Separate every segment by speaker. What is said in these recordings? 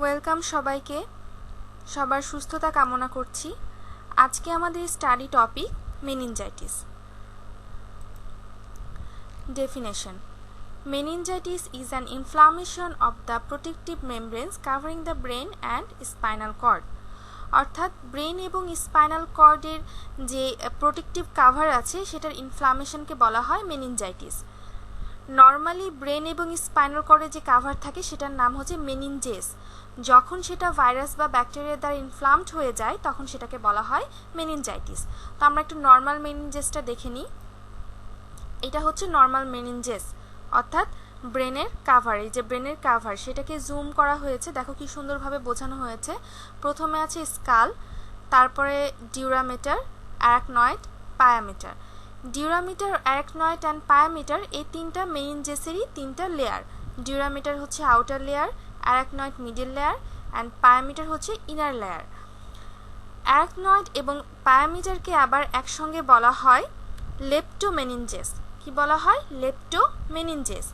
Speaker 1: Welcome সবাইকে, সবার সুস্থতা কামনা করছি। আজকে আমাদের study topic meningitis. Definition: meningitis is an inflammation of the protective membranes covering the brain and spinal cord. অর্থাৎ ব্রেন এবং স্পাইনাল কর্ডের যে প্রোটেক্টিভ কাভার আছে সেটার ইনফ্লামেশনকে বলা হয় মেনিনজাইটিস। নর্মালি ব্রেন এবং স্পাইনাল কর্ডে যে কাভার থাকে সেটার নাম হচ্ছে মেনিনজেস। যখন সেটা ভাইরাস বা ব্যাকটেরিয়া দ্বারা ইনফ্লামড হয়ে যায় তখন সেটাকে বলা হয় মেনিনজাইটিস। তো আমরা একটু নর্মাল মেনিনজেসটা দেখে নিই। এটা হচ্ছে নর্মাল মেনিনজেস, অর্থাৎ ব্রেনের কাভার। এই যে ব্রেনের কাভার সেটাকে জুম করা হয়েছে, দেখো কি সুন্দরভাবে বোঝানো হয়েছে। প্রথমে আছে স্কাল, তারপরে dura mater, arachnoid, pia mater. Dura mater, arachnoid and pia mater এই তিনটা মেনিনজেসেরই তিনটা লেয়ার। ডিউরামিটার হচ্ছে outer layer, arachnoid middle layer and pia mater হচ্ছে ইনার লেয়ার। অ্যারাকনয়েড এবং পায়ামিটারকে আবার একসঙ্গে বলা হয় লেপ্টোমেনিনজেস। কি বলা হয়? লেপ্টোমেনিনজেস।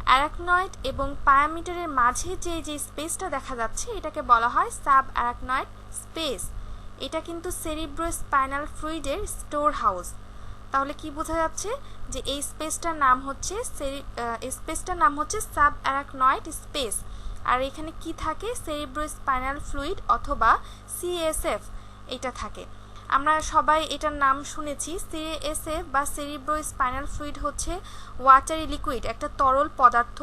Speaker 1: অ্যারাকনয়েড এবং পায়ামিটারের মাঝে যে স্পেসটা দেখা যাচ্ছে এটাকে বলা হয় সাব অ্যারাকনয়েড স্পেস। এটা কিন্তু সেরিব্রোস্পাইনাল ফ্লুইডের স্টোর হাউস। তাহলে কি বোঝা যাচ্ছে যে এই স্পেসটার নাম হচ্ছে সাব অ্যারাকনয়েড স্পেস। আর এখানে কি থাকে? সেরিব্রোস্পাইনাল ফ্লুইড অথবা সিএসএফ এটা থাকে। আমরা সবাই এটার নাম শুনেছি। সিএসএফ বা সেরিব্রোস্পাইনাল ফ্লুইড হচ্ছে ওয়াটারি লিকুইড, একটা তরল পদার্থ,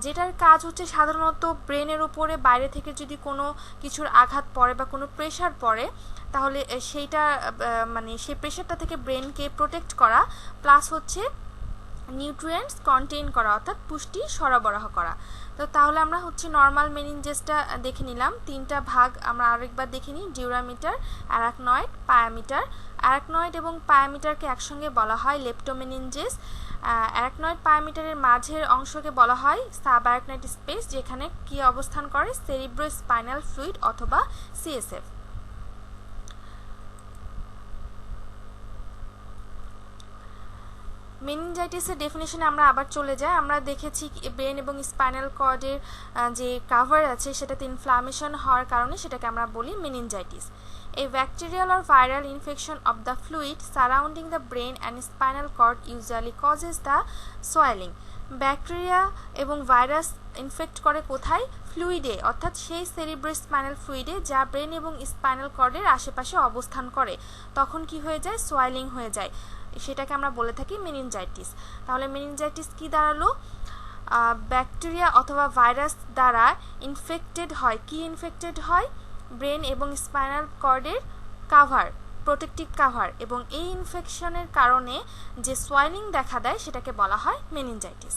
Speaker 1: যেটার কাজ হচ্ছে সাধারণত ব্রেনের উপরে বাইরে থেকে যদি কোনো কিছুর আঘাত পড়ে বা কোনো প্রেশার পড়ে তাহলে সেইটা সেই প্রেশারটা থেকে ব্রেনকে প্রোটেক্ট করা, প্লাস হচ্ছে নিউট্রিয়েন্টস কন্টেইন করা, অর্থাৎ পুষ্টি সরবরাহ করা। তো তাহলে আমরা হচ্ছে নর্মাল মেনিনজেসটা দেখে নিলাম। তিনটা ভাগ আমরা আরেকবার দেখে নিই: ডিউরামিটার, অ্যারাকনয়েড, পায়ামিটার। অ্যারাকনয়েড এবং পায়ামিটারকে একসঙ্গে বলা হয় লেপ্টোমেনিনজেস। অ্যারাকনয়েড পায়ামিটারের মাঝের অংশকে বলা হয় সাব অ্যারাকনয়েড স্পেস, যেখানে কি অবস্থান করে? সেরিব্রোস্পাইনাল ফ্লুইড অথবা সিএসএফ। মেনিনজাইটিসের ডেফিনেশনে আমরা আবার চলে যাই। আমরা দেখেছি ব্রেন এবং স্পাইনাল কর্ডের যে কাভার আছে সেটাতে ইনফ্লামেশন হওয়ার কারণে সেটাকে আমরা বলি meningitis. A bacterial or viral infection of the fluid surrounding the brain and spinal cord usually causes the swelling. Bacteria এবং ভাইরাস ইনফেক্ট করে কোথায়? ফ্লুইডে, অর্থাৎ সেই সেরিব্রোস্পাইনাল ফ্লুইডে যা ব্রেন এবং স্পাইনাল কর্ডের আশেপাশে অবস্থান করে। তখন কি হয়ে যায়? সোয়েলিং হয়ে যায়। সেটাকে আমরা বলে থাকি মেনিনজাইটিস। তাহলে মেনিনজাইটিস কি দাঁড়ালো? ব্যাকটেরিয়া অথবা ভাইরাস দ্বারা ইনফেক্টেড হয়। কি ইনফেক্টেড হয়? ব্রেন এবং স্পাইনাল কর্ডের কাভার, প্রোটেক্টিভ কাভার, এবং এই ইনফেকশনের কারণে যে সোয়েলিং দেখা দেয় সেটাকে বলা হয় মেনিনজাইটিস।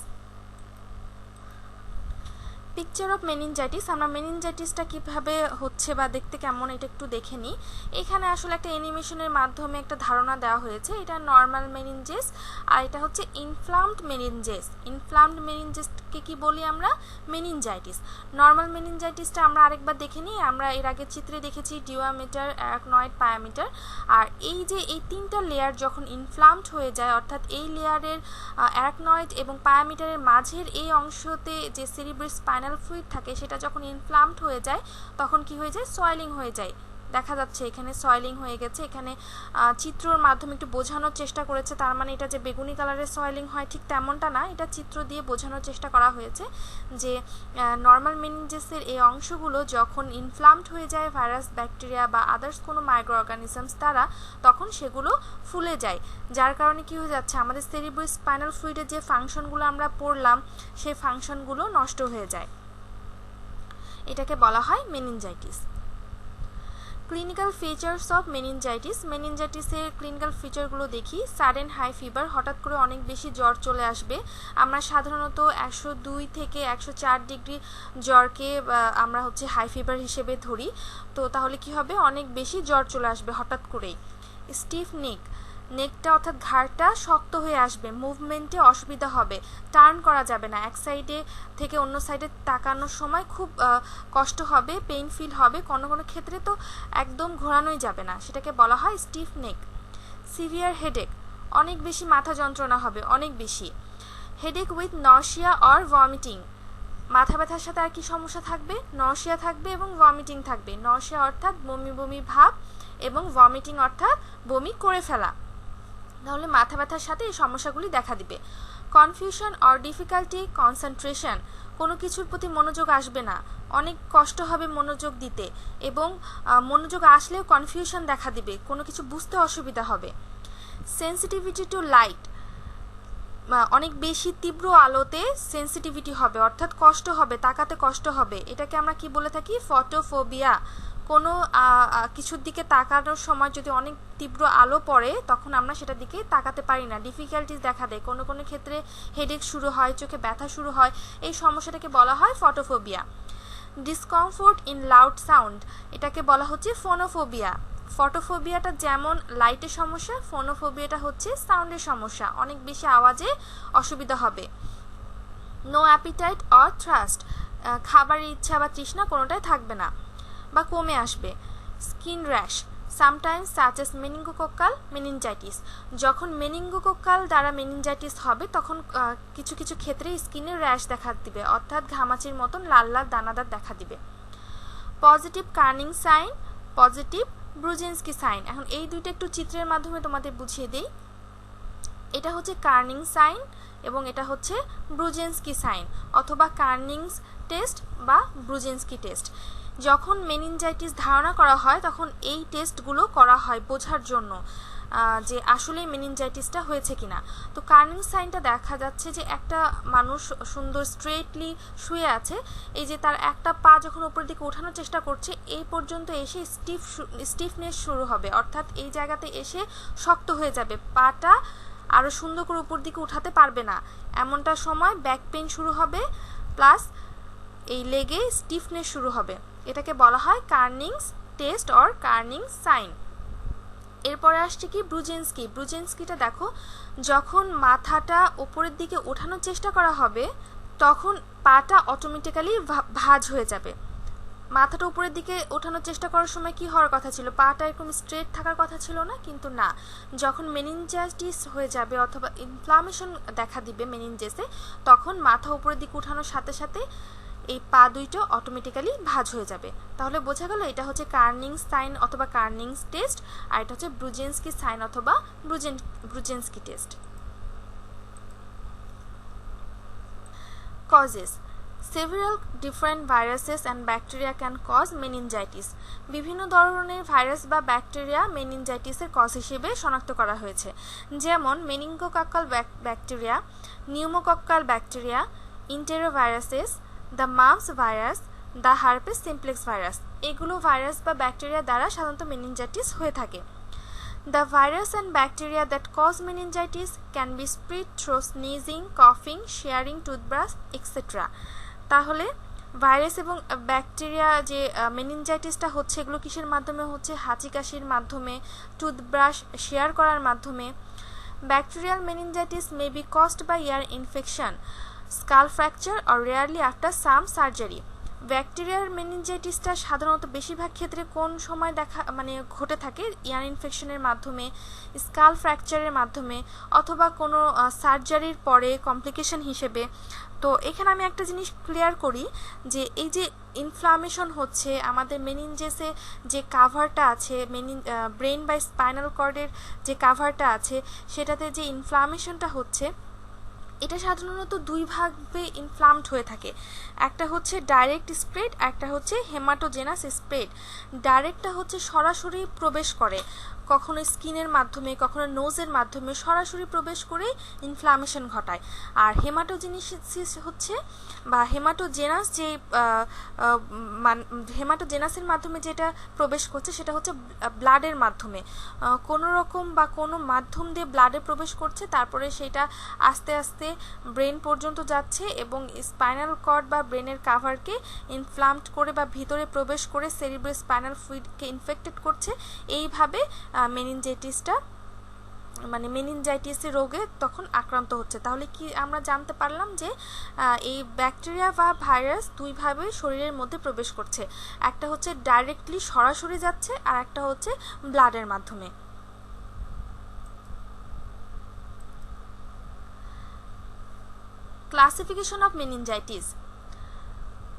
Speaker 1: Picture of meningitis. আমরা মেনিনজাইটিসটা কীভাবে হচ্ছে বা দেখতে কেমন এটা একটু দেখে নিই। এখানে আসলে একটা অ্যানিমেশনের মাধ্যমে একটা ধারণা দেওয়া হয়েছে। এটা নর্মাল মেনিনজেস আর এটা হচ্ছে ইনফ্লামড মেনিনজেস। ইনফ্লামড মেনিনজেসকে কি বলি আমরা? মেনিনজাইটিস। নর্মাল মেনিনজাইটিসটা আমরা আরেকবার দেখে নিই। আমরা এর আগে চিত্রে দেখেছি ডিউরামিটার, অ্যারাকনয়েড, পায়ামিটার। আর এই যে এই তিনটা লেয়ার যখন ইনফ্লামড হয়ে যায়, অর্থাৎ এই লেয়ারের অ্যারাকনয়েড এবং পায়ামিটারের মাঝের এই অংশতে যে সেরিব্রোস্পাইনাল ফ্লুইড থাকে সেটা যখন ইনফ্লামড হয়ে যায় তখন কি হয়ে যায়? সয়েলিং হয়ে যায়। দেখা যাচ্ছে এখানে সয়েলিং হয়ে গেছে। এখানে চিত্রর মাধ্যমে একটু বোঝানোর চেষ্টা করেছে, তার মানে এটা যে বেগুনি কালারের সয়েলিং হয় ঠিক তেমনটা না, এটা চিত্র দিয়ে বোঝানোর চেষ্টা করা হয়েছে যে নর্মাল মেনিনজেসের এই অংশগুলো যখন ইনফ্লামড হয়ে যায় ভাইরাস, ব্যাকটেরিয়া বা আদার্স কোনো মাইক্রো অর্গানিজমস দ্বারা, তখন সেগুলো ফুলে যায়। যার কারণে কি হয়ে যাচ্ছে? আমাদের সেরিব্রোস্পাইনাল ফ্লুইডের যে ফাংশনগুলো আমরা পড়লাম সেই ফাংশনগুলো নষ্ট হয়ে যায়। এটাকে বলা হয় meningitis. Clinical features of meningitis. মেনিনজাইটিসের ক্লিনিক্যাল ফিচারগুলো দেখি। সাডেন হাই ফিভার, হঠাৎ করে অনেক বেশি জ্বর চলে আসবে। আমরা সাধারণত 102 থেকে 104 ডিগ্রি জ্বরকে আমরা হচ্ছে হাই ফিভার হিসেবে ধরি। তো তাহলে কি হবে? অনেক বেশি জ্বর চলে আসবে হঠাৎ করেই। স্টিফ নেকটা অর্থাৎ ঘাড়টা শক্ত হয়ে আসবে, মুভমেন্টে অসুবিধা হবে, টার্ন করা যাবে না, এক সাইডে থেকে অন্য সাইডে তাকানোর সময় খুব কষ্ট হবে, পেইন ফিল হবে, কোনো কোনো ক্ষেত্রে তো একদম ঘোরানোই যাবে না, সেটাকে বলা হয় স্টিফ নেক। সিভিয়ার হেডেক, অনেক বেশি মাথা যন্ত্রণা হবে, অনেক বেশি। Headache with nausea or vomiting, মাথা ব্যথার সাথে আর কি সমস্যা থাকবে? নশিয়া থাকবে এবং ভমিটিং থাকবে। নশিয়া অর্থাৎ বমি বমি ভাব এবং ভমিটিং অর্থাৎ বমি করে ফেলা। তাহলে মাথা ব্যথার সাথে এই সমস্যাগুলি দেখা দিবে। কনফিউশন অর ডিফিকাল্টি কনসেন্ট্রেশন, কোনো কিছুর প্রতি মনোযোগ আসবে না, অনেক কষ্ট হবে মনোযোগ দিতে এবং মনোযোগ আসলেও কনফিউশন দেখা দিবে, কোনো কিছু বুঝতে অসুবিধা হবে। সেন্সিটিভিটি টু লাইট, অনেক বেশি তীব্র আলোতে সেন্সিটিভিটি হবে, অর্থাৎ কষ্ট হবে, তাকাতে কষ্ট হবে। এটাকে আমরা কি বলে থাকি? ফটোফোবিয়া। কোনো কিছুর দিকে তাকানোর সময় যদি অনেক তীব্র আলো পড়ে তখন আমরা সেটার দিকে তাকাতে পারি না, ডিফিকাল্টিস দেখা দেয়, কোনো কোনো ক্ষেত্রে হেডেক শুরু হয়, চোখে ব্যথা শুরু হয়, এই সমস্যাটাকে বলা হয় photophobia. Discomfort in loud sound, এটাকে বলা হচ্ছে ফোনোফোবিয়া। ফটোফোবিয়াটা যেমন লাইটের সমস্যা, ফোনোফোবিয়াটা হচ্ছে সাউন্ডের সমস্যা, অনেক বেশি আওয়াজে অসুবিধা হবে। নো অ্যাপিটাইট অর থ্রাস্ট, খাবারের ইচ্ছা বা তৃষ্ণা কোনোটাই থাকবে না বা কমে আসবে। Skin rash sometimes such as meningococcal meningitis, যখন মেনিঙ্গোকোক্কাল দ্বারা মেনিনজাইটিস হবে তখন কিছু কিছু ক্ষেত্রে স্কিনের র্যাশ দেখা দিবে, অর্থাৎ ঘামাচির মতন লাল লাল দানাদার দেখা দিবে। Positive Kernig sign, positive Brudzinski sign. এখন এই দুইটা একটু চিত্রের মাধ্যমে তোমাদের বুঝিয়ে দিই। এটা হচ্ছে কার্নিং সাইন এবং এটা হচ্ছে ব্রুজিনস্কি সাইন অথবা কার্নিংস টেস্ট বা ব্রুজিনস্কি টেস্ট। যখন মেনিনজাইটিস ধারণা করা হয় তখন এই টেস্টগুলো করা হয় বোঝার জন্য যে আসলে মেনিনজাইটিসটা হয়েছে কিনা। তো কার্নিং সাইনটা দেখা যাচ্ছে যে একটা মানুষ সুন্দর স্ট্রেটলি শুয়ে আছে, এই যে তার একটা পা যখন উপরের দিকে ওঠানোর চেষ্টা করছে এই পর্যন্ত এসে স্টিফনেস শুরু হবে, অর্থাৎ এই জায়গাতে এসে শক্ত হয়ে যাবে, পাটা আরও সুন্দর করে উপর দিকে উঠাতে পারবে না, এমনটা সময় ব্যাক পেইন শুরু হবে, প্লাস এই লেগে স্টিফনেস শুরু হবে। এটাকে বলা হয় কার্নিংস টেস্ট অর কার্নিং সাইন। এরপরে আসছে কি ব্রুজিনস্কি। ব্রুজিনস্কিটা দেখো, যখন মাথাটা উপরের দিকে ওঠানোর চেষ্টা করা হবে তখন পাটা অটোমেটিক্যালি ভাঁজ হয়ে যাবে। মাথাটা উপরের দিকে ওঠানোর চেষ্টা করার সময় কি হওয়ার কথা ছিল? পাটা এরকম স্ট্রেট থাকার কথা ছিল না, কিন্তু না, যখন মেনিনজাইটিস হয়ে যাবে অথবা ইনফ্লামেশন দেখা দিবে মেনিনজেসে তখন মাথা উপরের দিকে ওঠানোর সাথে সাথে এই পা দুইটা অটোমেটিক্যালি ভাঁজ হয়ে যাবে। তাহলে বোঝা গেল এটা হচ্ছে কার্নিং সাইন অথবা কার্নিংস টেস্ট, আর এটা হচ্ছে ব্রুজিনস্কি সাইন অথবা Brudzinski test. Causes, several different viruses and bacteria can cause meningitis. বিভিন্ন ধরনের ভাইরাস বা ব্যাকটেরিয়া মেনিনজাইটিসের কজ হিসেবে শনাক্ত করা হয়েছে, যেমন meningococcal bacteria, pneumococcal bacteria, enteroviruses, the mumps virus, the herpes simplex virus. এগুলো ভাইরাস বা ব্যাকটেরিয়া দ্বারা সাধারণত মেনিনজাইটিস হয়ে থাকে। The virus and bacteria that cause meningitis can be spread through sneezing, coughing, sharing toothbrush, etc. তাহলে virus এবং bacteria যে মেনিনজাইটিসটা হচ্ছে এগুলো কিসের মাধ্যমে হচ্ছে? হাঁচি কাশির মাধ্যমে, টুথব্রাশ শেয়ার করার মাধ্যমে। Bacterial meningitis may be caused by ear infection, skull fracture or rarely after some surgery. ব্যাকটেরিয়ার মেনিনজাইটিসটা সাধারণত বেশিরভাগ ক্ষেত্রে কোন সময় ঘটে থাকে? ইয়ার ইনফেকশনের মাধ্যমে, স্কাল ফ্র্যাকচারের মাধ্যমে অথবা কোনো সার্জারির পরে কমপ্লিকেশন হিসেবে। তো এখানে আমি একটা জিনিস ক্লিয়ার করি যে এই যে ইনফ্লামেশন হচ্ছে আমাদের মেনিনজেসে যে কাভারটা আছে, ব্রেন বা স্পাইনাল কর্ডের যে কাভারটা আছে সেটাতে যে ইনফ্লামেশনটা হচ্ছে এটা সাধারণত দুই ভাগে ইনফ্লামড হয়ে থাকে, একটা হচ্ছে ডাইরেক্ট স্প্রেড, একটা হচ্ছে হেমাটোজেনাস স্প্রেড। ডাইরেক্টটা হচ্ছে সরাসরি প্রবেশ করে, কখনো স্কিনের মাধ্যমে কখনো নোজের মাধ্যমে সরাসরি প্রবেশ করে ইনফ্লামেশন ঘটায়। আর হেমাটোজেনেসিস হচ্ছে বা হেমাটোজেনাস যে হেমাটোজেনাসের মাধ্যমে যেটা প্রবেশ করছে সেটা হচ্ছে ব্লাডের মাধ্যমে, কোনো রকম বা কোনো মাধ্যম দিয়ে ব্লাডে প্রবেশ করছে, তারপরে সেটা আস্তে আস্তে ব্রেন পর্যন্ত যাচ্ছে এবং স্পাইনাল কর্ড বা ব্রেনের কাভারকে ইনফ্লামড করে বা ভিতরে প্রবেশ করে সেরিব্রো স্পাইনাল ফ্লুইডকে ইনফেক্টেড করছে। এইভাবে মেনিনজাইটিসের রোগে তখন আক্রান্ত হচ্ছে। তাহলে কি আমরা জানতে পারলাম যে এই ব্যাকটেরিয়া বা ভাইরাস দুইভাবে শরীরের মধ্যে প্রবেশ করছে, একটা হচ্ছে ডাইরেক্টলি সরাসরি যাচ্ছে আর একটা হচ্ছে ব্লাডের মাধ্যমে। Classification of meningitis.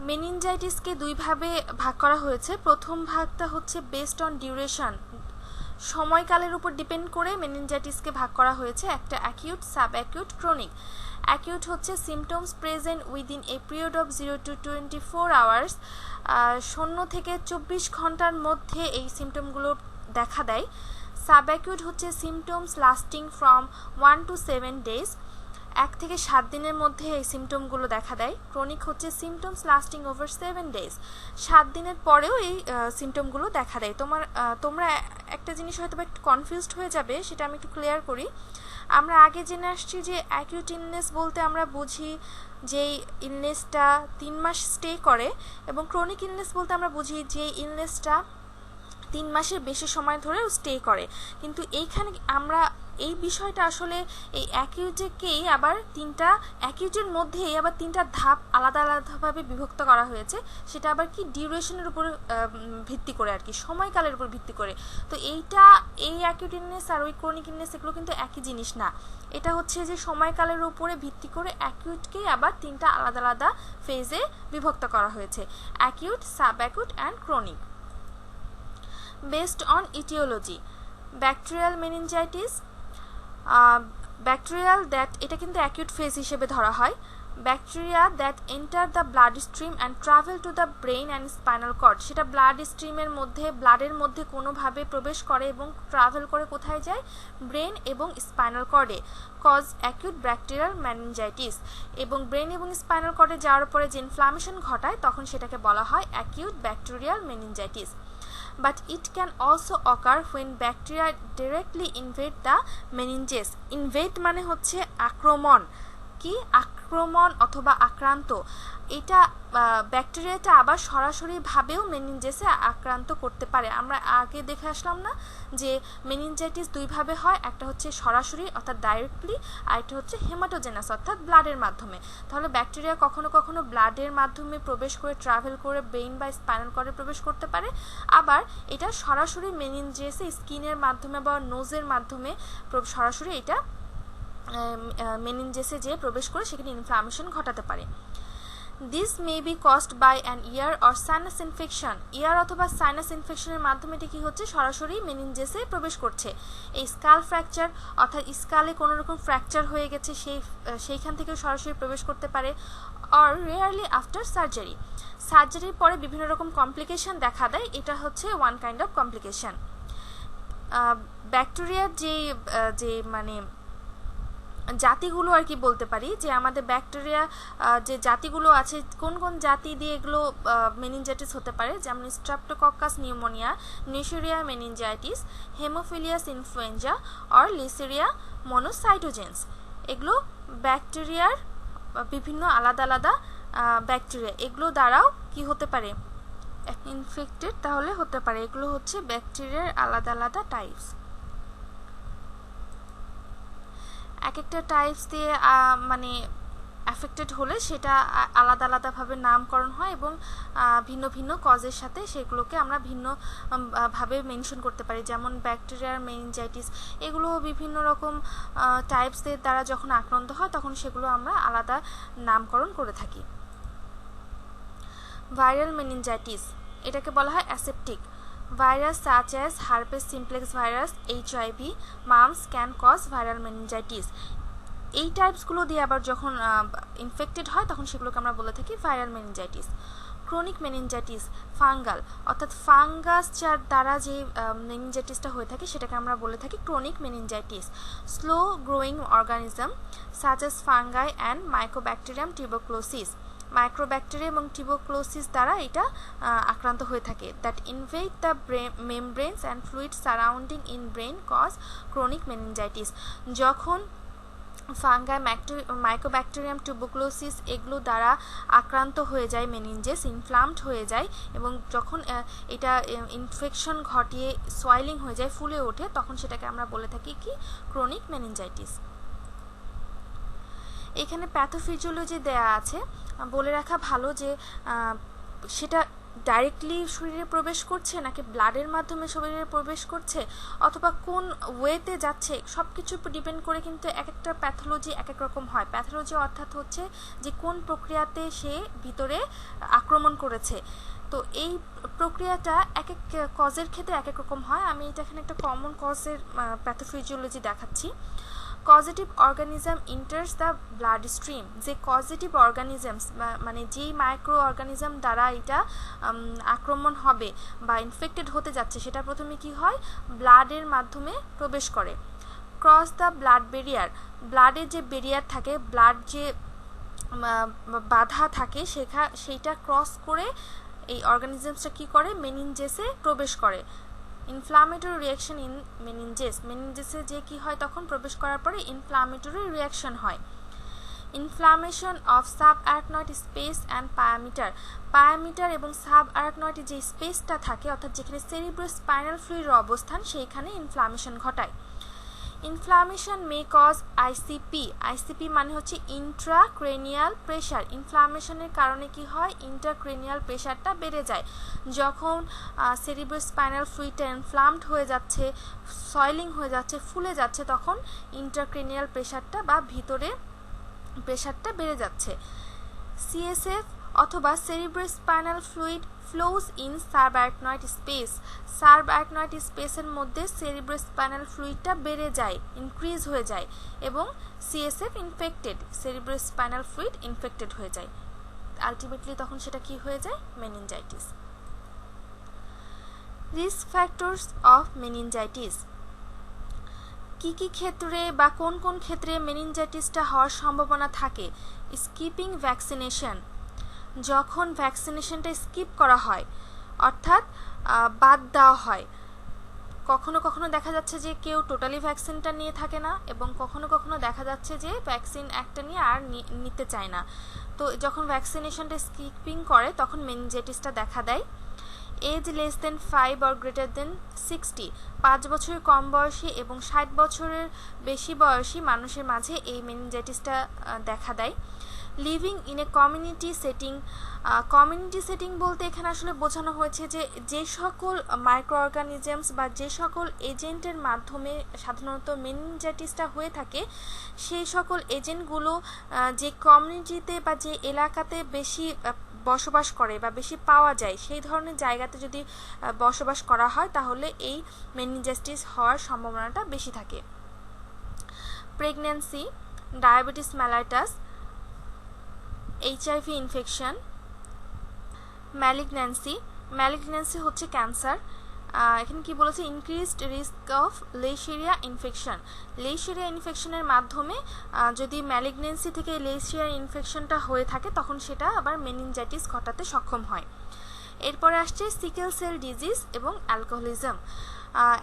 Speaker 1: মেনিনজাইটিসকে দুই ভাবে ভাগ করা হয়েছে। প্রথম ভাগটা হচ্ছে বেসড অন ডিউরেশন, সময়কালের উপর ডিপেন্ড করে মেনিনজাইটিসকে ভাগ করা হয়েছে। একটা acute, sub acute, chronic. Acute হচ্ছে symptoms present within a period of 0 to 24 hours, 0 থেকে 24 ঘন্টার মধ্যে এই সিমটমগুলো দেখা দেয়। সাব অ্যাকিউট হচ্ছে symptoms lasting from 1 to 7 days, 1 থেকে 7 দিনের মধ্যে এই সিমটমগুলো দেখা দেয়। ক্রনিক হচ্ছে সিমটমস লাস্টিং ওভার 7 ডেজ, 7 দিনের পরেও এই সিমটমগুলো দেখা দেয়। তোমরা একটা জিনিস হয়তো একটু কনফিউজড হয়ে যাবে, সেটা আমি একটু ক্লিয়ার করি। আমরা আগে জেনে আসছি যে অ্যাকিউট ইলনেস বলতে আমরা বুঝি যে ইলনেসটা 3 মাস স্টে করে, এবং ক্রনিক ইলনেস বলতে আমরা বুঝি যে ইলনেসটা 3 মাসের বেশি সময় ধরেও স্টে করে। কিন্তু এইখানে আমরা এই বিষয়টা আসলে এই অ্যাকিউটকেই আবার অ্যাকিউটের মধ্যেই আবার 3টা ধাপ আলাদা আলাদাভাবে বিভক্ত করা হয়েছে। সেটা আবার কি ডিউরেশনের উপর ভিত্তি করে আর কি, সময়কালের উপর ভিত্তি করে। তো এই অ্যাকিউট ইলনেস আর ওই ক্রনিক ইলনেস এগুলো কিন্তু একই জিনিস না। এটা হচ্ছে যে সময়কালের উপরে ভিত্তি করে অ্যাকিউটকেই আবার 3টা আলাদা আলাদা ফেজে বিভক্ত করা হয়েছে, acute, sub acute and chronic. Based on etiology, bacterial meningitis, bacterial that, এটা কিন্তু অ্যাকিউট ফেজ হিসেবে ধরা হয়। Bacteria that enter the blood stream and travel to the brain and spinal cord, সেটা ব্লাড স্ট্রিমের মধ্যে, ব্লাডের মধ্যে কোনোভাবে প্রবেশ করে এবং ট্রাভেল করে কোথায় যায়, ব্রেন এবং স্পাইনাল কর্ডে, কজ অ্যাকিউট ব্যাকটেরিয়াল মেনিনজাইটিস। এবং ব্রেন এবং স্পাইনাল কর্ডে যাওয়ার পরে যে ইনফ্লামেশন ঘটায় তখন সেটাকে বলা হয় acute bacterial meningitis. But it can also occur when bacteria directly invade the meninges. Invade মানে হচ্ছে আক্রমণ, কি আক্রমণ অথবা আক্রান্ত। এটা ব্যাকটেরিয়াটা আবার সরাসরিভাবেও মেনিনজেসে আক্রান্ত করতে পারে। আমরা আগে দেখে আসলাম না যে মেনিনজাইটিস দুইভাবে হয়, একটা হচ্ছে সরাসরি অর্থাৎ ডাইরেক্টলি, আর একটা হচ্ছে হেমাটোজেনাস অর্থাৎ ব্লাডের মাধ্যমে। তাহলে ব্যাকটেরিয়া কখনো কখনো ব্লাডের মাধ্যমে প্রবেশ করে ট্রাভেল করে ব্রেইন বা স্পাইনাল কর্ডে প্রবেশ করতে পারে, আবার এটা সরাসরি মেনিনজেসে স্কিনের মাধ্যমে বা নোজের মাধ্যমে সরাসরি এটা মেনিনজেসে যে প্রবেশ করে সেখানে ইনফ্লামেশন ঘটাতে পারে। This may be caused by an ear or sinus infection. Ear অথবা সাইনাস ইনফেকশনের মাধ্যমে এটি কী হচ্ছে, সরাসরি মেনিনজেসে প্রবেশ করছে। এই স্কাল ফ্র্যাকচার অর্থাৎ স্কালে কোনো রকম ফ্র্যাকচার হয়ে গেছে সেইখান থেকে সরাসরি প্রবেশ করতে পারে। অর রেয়ারলি আফটার সার্জারি, সার্জারির পরে বিভিন্ন রকম কমপ্লিকেশন দেখা দেয়, এটা হচ্ছে ওয়ান কাইন্ড অফ কমপ্লিকেশন। ব্যাকটেরিয়ার যে মানে জাতিগুলো আর কি বলতে পারি, যে আমাদের ব্যাকটেরিয়া যে জাতিগুলো আছে, কোন কোন জাতি দিয়ে এগুলো মেনিনজাইটিস হতে পারে, যেমন Streptococcus pneumoniae, Neisseria meningitis, Haemophilus influenzae or Listeria monocytogenes. এগুলো ব্যাকটেরিয়ার বিভিন্ন আলাদা আলাদা ব্যাকটেরিয়া, এগুলো দ্বারাও কি হতে পারে, ইনফেক্টেড তাহলে হতে পারে। এগুলো হচ্ছে ব্যাকটেরিয়ার আলাদা আলাদা টাইপস। এক একটা টাইপস দিয়ে মানে অ্যাফেক্টেড হলে সেটা আলাদা আলাদাভাবে নামকরণ হয় এবং ভিন্ন ভিন্ন কজের সাথে সেগুলোকে আমরা ভিন্ন ভাবে মেনশন করতে পারি। যেমন ব্যাকটেরিয়ার মেনিনজাইটিস, এগুলো বিভিন্ন রকম টাইপসদের দ্বারা যখন আক্রান্ত হয় তখন সেগুলো আমরা আলাদা নামকরণ করে থাকি। ভাইরাল মেনিনজাইটিস, এটাকে বলা হয় aseptic. Virus such as herpes simplex virus, HIV, mumps can cause viral meningitis. এই টাইপসগুলো দিয়ে আবার যখন ইনফেক্টেড হয় তখন সেগুলোকে আমরা বলে থাকি viral meningitis. Chronic meningitis, fungal অর্থাৎ ফাঙ্গাস যার দ্বারা যে মেনিনজাইটিসটা হয়ে থাকে সেটাকে আমরা বলে থাকি chronic meningitis. Slow growing organism such as fungi and mycobacterium tuberculosis, mycobacteria এবং টিউবারকুলোসিস দ্বারা এটা আক্রান্ত হয়ে থাকে। That invade the membranes and fluid surrounding in brain cause chronic meningitis. যখন ফাঙ্গাই, মাইক্রোব্যাকটেরিয়াম, টিউবারকুলোসিস এগুলো দ্বারা আক্রান্ত হয়ে যায় মেনিনজেস, ইনফ্লামড হয়ে যায়, এবং যখন এটা ইনফেকশন ঘটিয়ে সোয়াইলিং হয়ে যায়, ফুলে ওঠে, তখন সেটাকে আমরা বলে থাকি কি ক্রনিক মেনিনজাইটিস। এখানে প্যাথোফিজিওলজি দেয়া আছে, বলে রাখা ভালো যে সেটা ডাইরেক্টলি শরীরে প্রবেশ করছে নাকি ব্লাডের মাধ্যমে শরীরে প্রবেশ করছে অথবা কোন ওয়েতে যাচ্ছে, সব কিছু ডিপেন্ড করে কিন্তু এক একটা প্যাথোলজি এক এক রকম হয়। প্যাথোলজি অর্থাৎ হচ্ছে যে কোন প্রক্রিয়াতে সে ভিতরে আক্রমণ করেছে। তো এই প্রক্রিয়াটা এক এক কজের ক্ষেত্রে এক এক রকম হয়। আমি এটা এখানে একটা কমন কজের প্যাথোফিজিওলজি দেখাচ্ছি। Causative organism ইন্টার্স the blood stream. যে কজেটিভ অর্গানিজমস মানে যেই মাইক্রো অর্গানিজম দ্বারা এটা আক্রমণ হবে বা ইনফেক্টেড হতে যাচ্ছে, সেটা প্রথমে কি হয়, ব্লাডের মাধ্যমে প্রবেশ করে। ক্রস দ্য ব্লাড ব্যারিয়ার, ব্লাডের যে ব্যারিয়ার থাকে, ব্লাড যে বাধা থাকে সেইটা ক্রস করে এই অর্গানিজমসটা কি করে, মেনিনজেসে প্রবেশ করে। ইনফ্লামেটরি রিয়াকশন ইন মেনিনজেসে যে কি হয়, তখন প্রবেশ করার পরে ইনফ্লামেটরি রিয়াকশন হয়। Inflammation of subarachnoid space and pia mater এবং সাব আরাকনয়েড যে স্পেসটা থাকে, অর্থাৎ যেখানে সেরিব্রোস্পাইনাল ফ্লুইডের অবস্থান, সেইখানে ইনফ্লামেশন ঘটায়। ইনফ্লামেশন মে কজ আইসিপি মানে হচ্ছে ইন্ট্রাক্রেনিয়াল প্রেশার। ইনফ্লামেশনের কারণে কি হয়, ইন্ট্রাক্রেনিয়াল প্রেশারটা বেড়ে যায়। যখন সেরিব্রোস্পাইনাল ফ্লুইডটা ইনফ্লামড হয়ে যাচ্ছে, সয়েলিং হয়ে যাচ্ছে, ফুলে যাচ্ছে, তখন ইন্ট্রাক্রেনিয়াল প্রেশারটা বা ভিতরে প্রেশারটা বেড়ে যাচ্ছে। সিএসএফ অথবা cerebrospinal fluid flows in subarachnoid space. Subarachnoid স্পেসের মধ্যে সেরিব্রোস্পাইনাল ফ্লুইডটা বেড়ে যায়, ইনক্রিজ হয়ে যায়, এবং CSF infected, cerebrospinal fluid infected হয়ে যায়। আলটিমেটলি তখন সেটা কি হয়ে যায়, meningitis. Risk factors of meningitis. কি কি ক্ষেত্রে বা কোন কোন ক্ষেত্রে মেনিনজাইটিসটা হওয়ার সম্ভাবনা থাকে? স্কিপিং ভ্যাকসিনেশন, যখন ভ্যাকসিনেশনটা স্কিপ করা হয়, অর্থাৎ বাদ দেওয়া হয়। কখনো কখনো দেখা যাচ্ছে যে কেউ টোটালি ভ্যাকসিনটা নিয়ে থাকে না, এবং কখনো কখনো দেখা যাচ্ছে যে ভ্যাকসিন একটা নিয়ে আর নিতে চায় না। তো যখন ভ্যাকসিনেশনটা স্কিপিং করে তখন মেনিনজাইটিসটা দেখা দেয়। Age less than 5 or greater than 60, 5 বছরের কম বয়সী এবং 60 বছরের বেশি বয়সী মানুষের মাঝে এই মেনিনজাইটিসটা দেখা দেয়। Living in a community setting, community setting বলতে এখানে আসলে বোঝানো হয়েছে যে যে সকল মাইক্রো অর্গানিজমস বা যে সকল এজেন্টের মাধ্যমে সাধারণত মেনিনজাইটিসটা হয়ে থাকে, সেই সকল এজেন্টগুলো যে কমিউনিটিতে বা যে এলাকাতে বেশি বসবাস করে বা বেশি পাওয়া যায়, সেই ধরনের জায়গাতে যদি বসবাস করা হয় তাহলে এই মেনিনজাইটিস হওয়ার সম্ভাবনাটা বেশি থাকে। Pregnancy, diabetes mellitus, HIV infection, malignancy হচ্ছে ক্যান্সার। এখানে কি বলেছে, ইনক্রিজড রিস্ক অফ লেইশেরিয়া ইনফেকশন। লেইশেরিয়া ইনফেকশনের মাধ্যমে যদি ম্যালিগন্যান্সি থেকে লেইশেরিয়া ইনফেকশনটা হয়ে থাকে, তখন সেটা আবার মেনিনজাইটিস ঘটাতে সক্ষম হয়। এরপরে আসছে সিকেল সেল ডিজিজ এবং অ্যালকোহলিজম।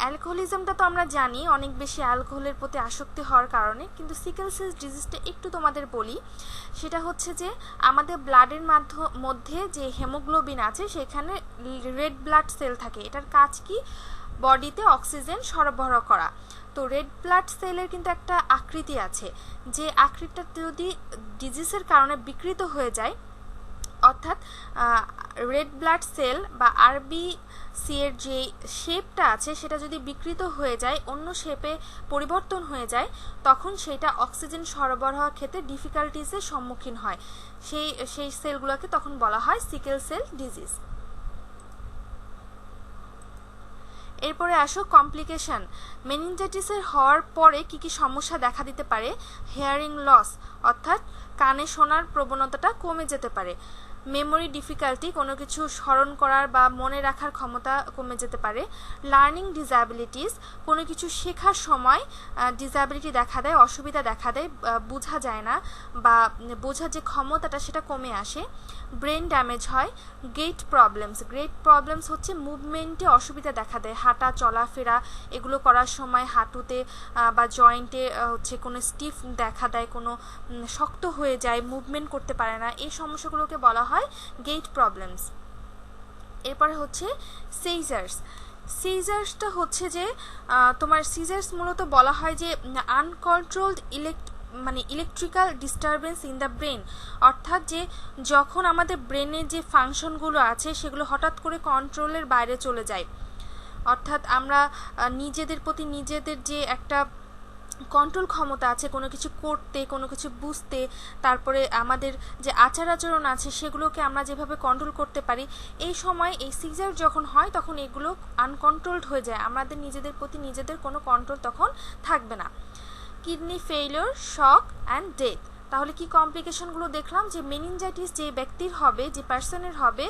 Speaker 1: অ্যালকোহলিজমটা তো আমরা জানি, অনেক বেশি অ্যালকোহলের প্রতি আসক্তি হওয়ার কারণে, কিন্তু সিকেল সেল ডিজিজটা একটু তোমাদের বলি। সেটা হচ্ছে যে আমাদের ব্লাডের মধ্যে যে হেমোগ্লোবিন আছে, সেখানে রেড ব্লাড সেল থাকে। এটার কাজ কি, বডিতে অক্সিজেন সরবরাহ করা। তো রেড ব্লাড সেলের কিন্তু একটা আকৃতি আছে, যে আকৃতিটা যদি ডিজিজের কারণে বিকৃত হয়ে যায়, অর্থাৎ রেড ব্লাড সেল বা আরবিসি এর যে শেপটা আছে সেটা যদি বিকৃত হয়ে যায়, অন্য শেপে পরিবর্তন হয়ে যায়, তখন সেটা অক্সিজেন সরবরাহের ক্ষেত্রে ডিফিকাল্টিসের সম্মুখীন হয়। সেই সেলগুলোকে তখন বলা হয় সিকেল সেল ডিজিজ। এরপরে আসো কমপ্লিকেশন। মেনিনজাইটিসের হওয়ার পরে কি কি সমস্যা দেখা দিতে পারে? হিয়ারিং লস, অর্থাৎ কানে শোনার প্রবণতাটা কমে যেতে পারে। মেমোরি ডিফিকাল্টি, কোনো কিছু স্মরণ করার বা মনে রাখার ক্ষমতা কমে যেতে পারে। লার্নিং ডিসএবিলিটিস, কোনো কিছু শেখার সময় ডিসএবিলিটি দেখা দেয়, অসুবিধা দেখা দেয়, বোঝা যায় না বা বোঝার যে ক্ষমতাটা সেটা কমে আসে। ব্রেন ড্যামেজ হয়। গেট প্রবলেমস হচ্ছে মুভমেন্টে অসুবিধা দেখা দেয়, হাঁটা চলাফেরা এগুলো করার সময় হাঁটুতে বা জয়েন্টে হচ্ছে কোনো স্টিফ দেখা দেয়, কোনো শক্ত হয়ে যায়, মুভমেন্ট করতে পারে না। এই সমস্যাগুলোকে বলা হয় গেট প্রবলেমস। এরপরে হচ্ছে সিজার্সটা হচ্ছে যে তোমার সিজার্স মূলত বলা হয় যে আনকন্ট্রোলড মানে electrical disturbance in the brain, অর্থাৎ যে যখন আমাদের ব্রেনের যে ফাংশনগুলো আছে সেগুলো হঠাৎ করে কন্ট্রোলের বাইরে চলে যায়, অর্থাৎ আমরা নিজেদের প্রতি নিজেদের যে একটা কন্ট্রোল ক্ষমতা আছে কোনো কিছু করতে, কোনো কিছু বুঝতে, তারপরে আমাদের যে আচার আচরণ আছে সেগুলোকে আমরা যেভাবে কন্ট্রোল করতে পারি, এই সময় এই সিজার যখন হয় তখন এগুলো আনকন্ট্রোলড হয়ে যায়, আমাদের নিজেদের প্রতি নিজেদের কোনো কন্ট্রোল তখন থাকবে না। Kidney failure, shock and death. তাহলে কি কমপ্লিকেশনগুলো দেখলাম যে মেনিনজাইটিস যে ব্যক্তির হবে, যে পার্সনের হবে,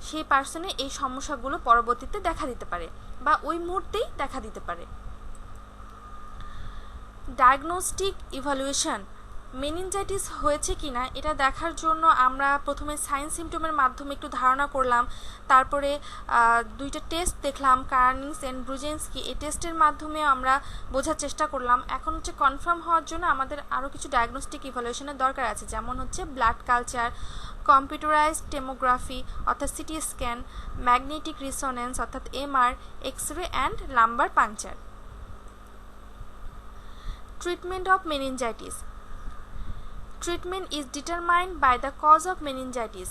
Speaker 1: সেই পার্সনে এই সমস্যাগুলো পরবর্তীতে দেখা দিতে পারে বা ওই মুহূর্তেই দেখা দিতে পারে। ডায়াগনস্টিক ইভালুয়েশন, মেনিনজাইটিস হয়েছে কিনা এটা দেখার জন্য আমরা প্রথমে সাইন সিমটমের মাধ্যমে একটু ধারণা করলাম, তারপরে দুইটা টেস্ট দেখলাম, কার্নিংস অ্যান্ড ব্রুজেন্সকি, এই টেস্টের মাধ্যমে আমরা বোঝার চেষ্টা করলাম। এখন হচ্ছে কনফার্ম হওয়ার জন্য আমাদের আরও কিছু ডায়াগনস্টিক ইভালুয়েশনের দরকার আছে, যেমন হচ্ছে ব্লাড কালচার, কম্পিউটারাইজড টেমোগ্রাফি অর্থাৎ সিটি স্ক্যান, ম্যাগনেটিক রিসোনেন্স অর্থাৎ MR, X ray and lumber puncture. Treatment of meningitis. Treatment is determined by the cause of meningitis.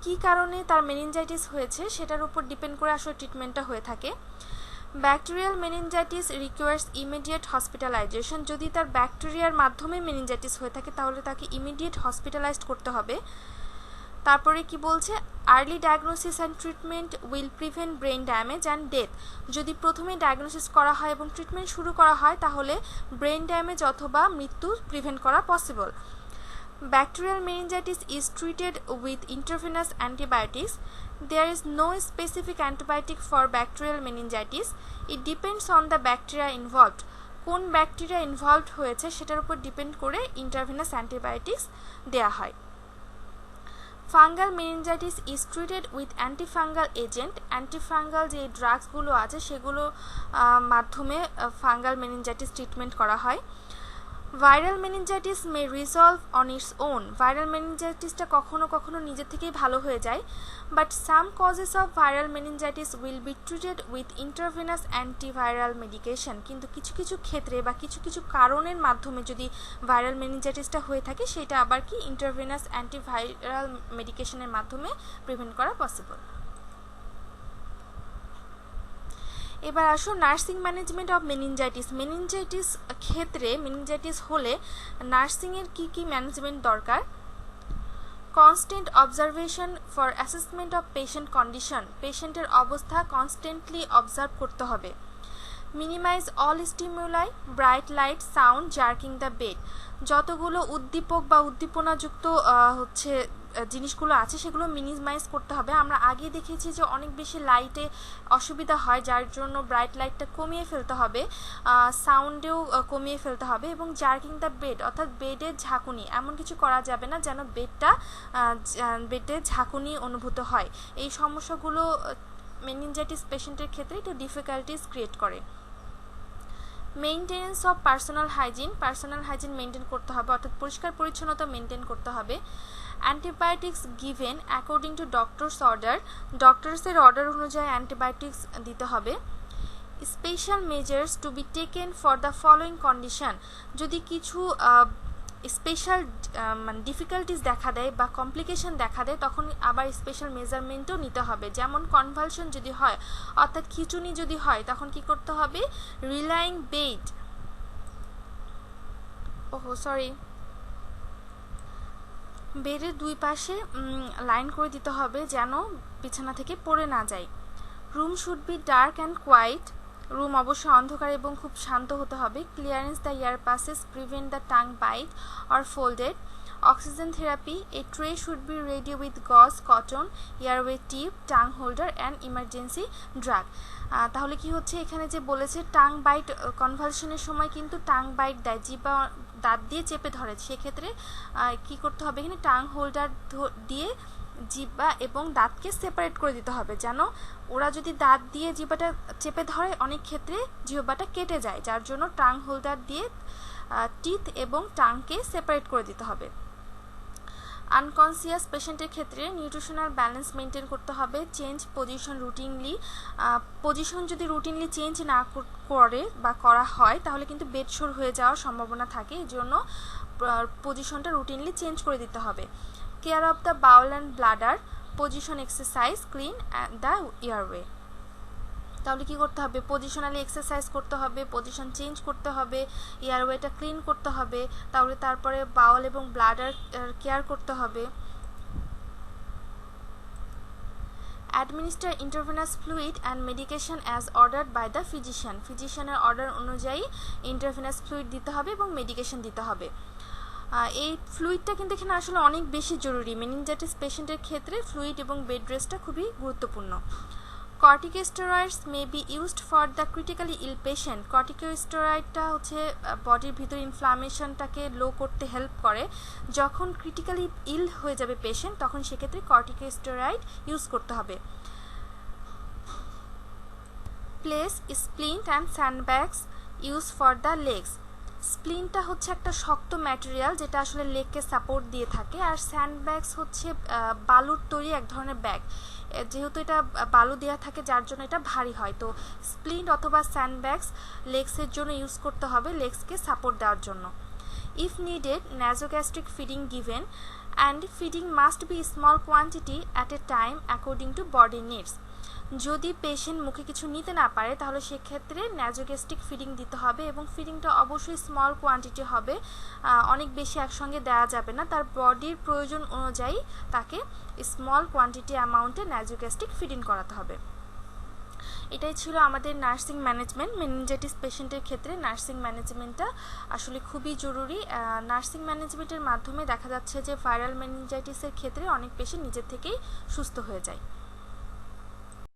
Speaker 1: কি কারণে তার মেনিনজাইটিস হয়েছে সেটার উপর ডিপেন্ড করে আসলে ট্রিটমেন্টটা হয়ে থাকে। Bacterial meningitis requires immediate hospitalisation, যদি তার ব্যাকটেরিয়ার মাধ্যমে মেনিনজাইটিস হয়ে থাকে তাহলে তাকে ইমিডিয়েট হসপিটালাইজড করতে হবে। তারপরে কি বলছে, early diagnosis and treatment will prevent brain damage and death, যদি প্রথমে ডায়াগনোসিস করা হয় এবং ট্রিটমেন্ট শুরু করা হয় তাহলে ব্রেন ড্যামেজ অথবা মৃত্যু প্রিভেন্ট করা possible. Bacterial meningitis is treated with intravenous antibiotics, there is no specific antibiotic for bacterial meningitis, it depends on the bacteria involved, কোন ব্যাকটেরিয়া ইনভলভড হয়েছে সেটার উপর ডিপেন্ড করে ইন্টারভেনাস অ্যান্টিবায়োটিক্স দেওয়া হয়। Fungal meningitis is treated with antifungal agent, antifungal যে ড্রাগসগুলো আছে সেগুলো মাধ্যমে ফাঙ্গাল মেনিনজাইটিস ট্রিটমেন্ট করা হয়। Viral meningitis may resolve on its own, viral মেনিনজাইটিসটা কখনো কখনো নিজে থেকেই ভালো হয়ে যায়, but some causes of viral meningitis will be treated with intravenous antiviral medication, কিন্তু কিছু কিছু ক্ষেত্রে বা কিছু কিছু কারণের মাধ্যমে যদি ভাইরাল মেনিনজাইটিসটা হয়ে থাকে সেটা আবার কি ইন্টারভেনাস অ্যান্টিভাইরাল মেডিকেশনের মাধ্যমে প্রিভেন্ট করা পসিবল। এবার আসো nursing management of meningitis, meningitis ক্ষেত্রে মেনিনজাইটিস হলে নার্সিংয়ের কী কী ম্যানেজমেন্ট দরকার। Constant observation for assessment of patient condition, পেশেন্টের অবস্থা কনস্ট্যান্টলি অবজার্ভ করতে হবে। Minimize all stimuli, bright light, sound, jerking the bed, যতগুলো উদ্দীপক বা উদ্দীপনাযুক্ত হচ্ছে জিনিসগুলো আছে সেগুলো মিনিমাইজ করতে হবে। আমরা আগে দেখেছি যে অনেক বেশি লাইটে অসুবিধা হয়, যার জন্য ব্রাইট লাইটটা কমিয়ে ফেলতে হবে, সাউন্ডেও কমিয়ে ফেলতে হবে, এবং জার্কিং দ্য বেড অর্থাৎ বেডের ঝাঁকুনি এমন কিছু করা যাবে না যেন বেডে ঝাঁকুনি অনুভূত হয়। এই সমস্যাগুলো মেনিনজাইটিস পেশেন্টের ক্ষেত্রে একটু ডিফিকাল্টিস ক্রিয়েট করে। Maintenance of personal hygiene, personal hygiene maintain করতে হবে অর্থাৎ পরিষ্কার পরিচ্ছন্নতা মেনটেন করতে হবে। Antibiotics given according to doctor's order, ডক্টরসের অর্ডার অনুযায়ী অ্যান্টিবায়োটিক্স দিতে হবে। Special measures to be taken for the following condition, যদি কিছু স্পেশাল মানে ডিফিকাল্টিস দেখা দেয় বা কমপ্লিকেশন দেখা দেয় তখন আবার স্পেশাল মেজারমেন্টও নিতে হবে, যেমন কনভালশন যদি হয় অর্থাৎ খিঁচুনি যদি হয় তখন কি করতে হবে, রিলাইং বেড বেডের দুই পাশে লাইন করে দিতে হবে যেন বিছানা থেকে পড়ে না যায়। Room should be dark and quiet, room অবশ্যই অন্ধকার এবং খুব শান্ত হতে হবে। Clearance the air passes, prevent the tongue bite or folded. Oxygen therapy, a tray should be ready with gauze, cotton, airway tip, tongue holder and emergency drug. তাহলে কি হচ্ছে এখানে যে বলেছে টাং বাইট কনভালশনের সময় কিন্তু টাং বাইট দেয়, জিহ্বা দাঁত দিয়ে চেপে ধরে, সেক্ষেত্রে কি করতে হবে এখানে টাং হোল্ডার দিয়ে জিহ্বা এবং দাঁতকে সেপারেট করে দিতে হবে, যেন ওরা যদি দাঁত দিয়ে জিহ্বাটা চেপে ধরে অনেক ক্ষেত্রে জিহ্বাটা কেটে যায়, যার জন্য টাং হোল্ডার দিয়ে টিথ এবং টাংকে সেপারেট করে দিতে হবে। আনকনসিয়াস পেশেন্টের ক্ষেত্রে নিউট্রিশনাল ব্যালেন্স মেনটেন করতে হবে। চেঞ্জ পজিশন রুটিনলি, পজিশন যদি রুটিনলি চেঞ্জ না করে বা করা হয় তাহলে কিন্তু বেডশোর হয়ে যাওয়ার সম্ভাবনা থাকে, এই জন্য পজিশনটা রুটিনলি চেঞ্জ করে দিতে হবে। Care of the Baul and bladder, position exercise, clean the airway. তাহলে কি করতে হবে? পজিশনালি এক্সারসাইজ করতে হবে, পজিশন চেঞ্জ করতে হবে, এয়ারওয়েটা ক্লিন করতে হবে, তারপরে বাউল এবং ব্লাডার কেয়ার করতে হবে। Administer intravenous fluid and medication as ordered by the physician, ফিজিশিয়ানের অর্ডার অনুযায়ী ইন্ট্রাভেনাস ফ্লুইড দিতে হবে এবং মেডিকেশন দিতে হবে। এই ফ্লুইডটা কিন্তু এখানে আসলে অনেক বেশি জরুরি। মেনিনজাইটিস পেশেন্টের ক্ষেত্রে ফ্লুইড এবং বেড রেস্টটা খুবই গুরুত্বপূর্ণ। Corticosteroids may be used for the critically ill patient. কর্টিকোস্টেরয়েডটা হচ্ছে বডির ভিতরে ইনফ্লামেশনটাকে লো করতে হেল্প করে। যখন ক্রিটিক্যালি ইল হয়ে যাবে পেশেন্ট, তখন সেক্ষেত্রে কর্টিকোস্টেরয়েড ইউজ করতে হবে। Place splint and sandbags use for the legs. স্প্লিনটা হচ্ছে একটা শক্ত ম্যাটেরিয়াল যেটা আসলে লেগকে সাপোর্ট দিয়ে থাকে, আর স্যান্ডব্যাগস হচ্ছে বালুর তৈরি এক ধরনের ব্যাগ। যেহেতু এটা বালু দেওয়া থাকে যার জন্য এটা ভারী হয়, তো স্প্লিন্ট অথবা স্যান্ডব্যাগস লেগসের জন্য ইউজ করতে হবে, লেগসকে সাপোর্ট দেওয়ার জন্য। If needed nasogastric feeding given and feeding must be small quantity at a time according to body needs. যদি পেশেন্ট মুখে কিছু নিতে না পারে তাহলে সেক্ষেত্রে ন্যাজোগ্যাস্ট্রিক ফিডিং দিতে হবে, এবং ফিডিংটা অবশ্যই স্মল কোয়ান্টিটি হবে, অনেক বেশি একসঙ্গে দেওয়া যাবে না। তার বডির প্রয়োজন অনুযায়ী তাকে স্মল কোয়ান্টিটি অ্যামাউন্টে ন্যাজোগ্যাস্ট্রিক ফিডিং করাতে হবে। এটাই ছিল আমাদের নার্সিং ম্যানেজমেন্ট। মেনিনজাইটিস পেশেন্টের ক্ষেত্রে নার্সিং ম্যানেজমেন্টটা আসলে খুবই জরুরি। নার্সিং ম্যানেজমেন্টের মাধ্যমে দেখা যাচ্ছে যে ভাইরাল মেনিনজাইটিসের ক্ষেত্রে অনেক পেশেন্ট নিজের থেকেই সুস্থ হয়ে যায়।